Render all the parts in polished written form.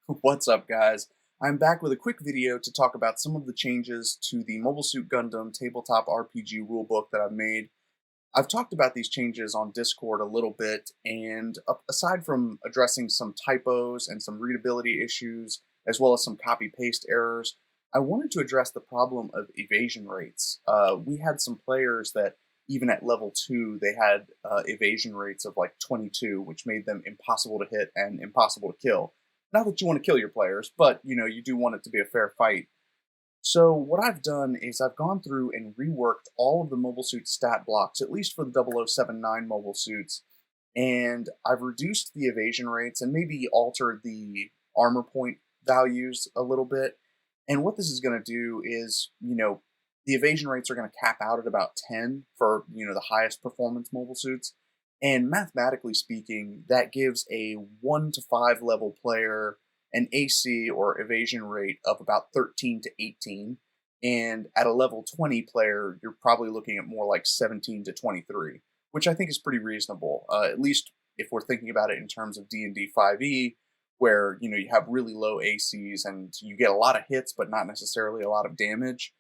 What's up, guys? I'm back with a quick video to talk about some of the changes to the Mobile Suit Gundam tabletop RPG rulebook that I've made. I've talked about these changes on Discord a little bit, and aside from addressing some typos and some readability issues, as well as some copy-paste errors, I wanted to address the problem of evasion rates. We had some players that, even at level 2, they had evasion rates of like 22, which made them impossible to hit and impossible to kill. Not that you want to kill your players, but you do want it to be a fair fight. So what I've done is I've gone through and reworked all of the mobile suit stat blocks, at least for the 0079 mobile suits, and I've reduced the evasion rates and maybe altered the armor point values a little bit. And what this is going to do is, the evasion rates are going to cap out at about 10 for, the highest performance mobile suits. And mathematically speaking, that gives a 1 to 5 level player an AC or evasion rate of about 13 to 18. And at a level 20 player, you're probably looking at more like 17 to 23, which I think is pretty reasonable, at least if we're thinking about it in terms of D&D 5e, where you have really low ACs and you get a lot of hits but not necessarily a lot of damage.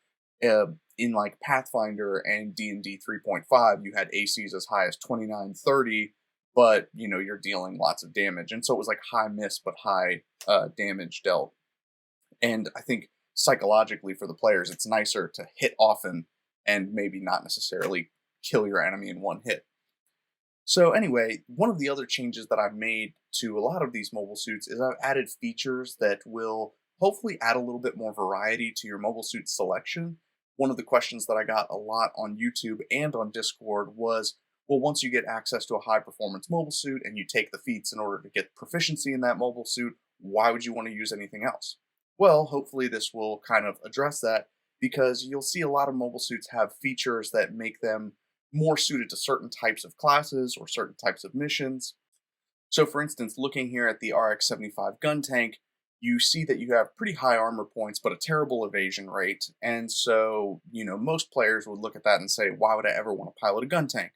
In like Pathfinder and D&D 3.5, you had ACs as high as 29, 30, but you're dealing lots of damage, and so it was like high miss but high damage dealt. And I think psychologically for the players, it's nicer to hit often and maybe not necessarily kill your enemy in one hit. So anyway, one of the other changes that I've made to a lot of these mobile suits is I've added features that will hopefully add a little bit more variety to your mobile suit selection. One of the questions that I got a lot on YouTube and on Discord was, well, once you get access to a high performance mobile suit and you take the feats in order to get proficiency in that mobile suit, why would you want to use anything else? Well, hopefully this will kind of address that, because you'll see a lot of mobile suits have features that make them more suited to certain types of classes or certain types of missions. So for instance, looking here at the RX-75 gun tank, you see that you have pretty high armor points but a terrible evasion rate, and so, most players would look at that and say, why would I ever want to pilot a gun tank?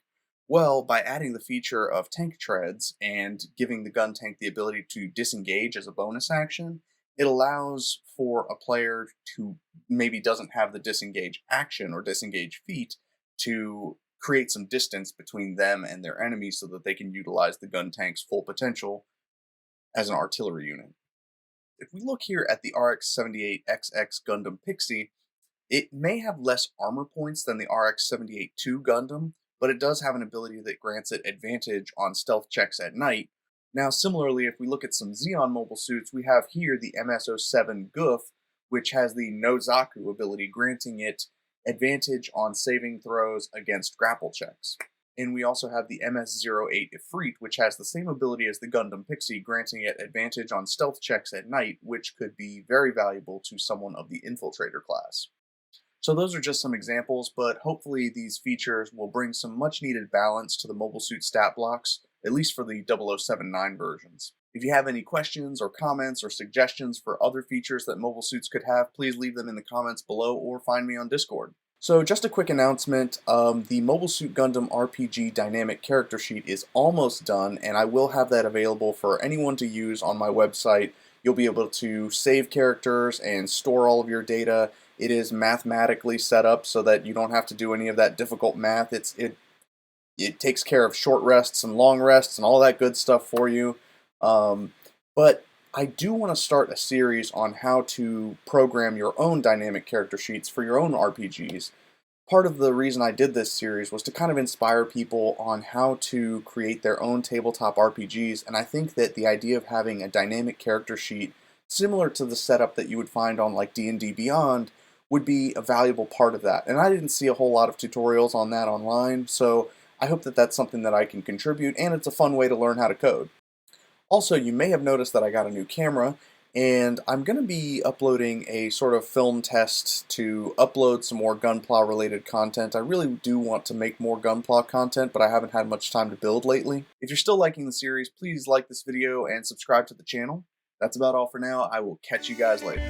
Well, by adding the feature of tank treads and giving the gun tank the ability to disengage as a bonus action, it allows for a player who maybe doesn't have the disengage action or disengage feat to create some distance between them and their enemies so that they can utilize the gun tank's full potential as an artillery unit. If we look here at the RX-78XX Gundam Pixie, it may have less armor points than the RX-78-2 Gundam, but it does have an ability that grants it advantage on stealth checks at night. Now, similarly, if we look at some Xeon mobile suits, we have here the MS-07 Goof, which has the Nozaku ability, granting it advantage on saving throws against grapple checks. And we also have the MS-08 Ifrit, which has the same ability as the Gundam Pixie, granting it advantage on stealth checks at night, which could be very valuable to someone of the Infiltrator class. So those are just some examples, but hopefully these features will bring some much needed balance to the mobile suit stat blocks, at least for the 0079 versions. If you have any questions or comments or suggestions for other features that mobile suits could have, please leave them in the comments below or find me on Discord. So just a quick announcement, the Mobile Suit Gundam RPG dynamic character sheet is almost done, and I will have that available for anyone to use on my website. You'll be able to save characters and store all of your data. It is mathematically set up so that you don't have to do any of that difficult math. It takes care of short rests and long rests and all that good stuff for you. But I do want to start a series on how to program your own dynamic character sheets for your own RPGs. Part of the reason I did this series was to kind of inspire people on how to create their own tabletop RPGs, and I think that the idea of having a dynamic character sheet similar to the setup that you would find on like D&D Beyond would be a valuable part of that. And I didn't see a whole lot of tutorials on that online, so I hope that that's something that I can contribute, and it's a fun way to learn how to code. Also, you may have noticed that I got a new camera, and I'm going to be uploading a sort of film test to upload some more Gunpla related content. I really do want to make more Gunpla content, but I haven't had much time to build lately. If you're still liking the series, please like this video and subscribe to the channel. That's about all for now. I will catch you guys later.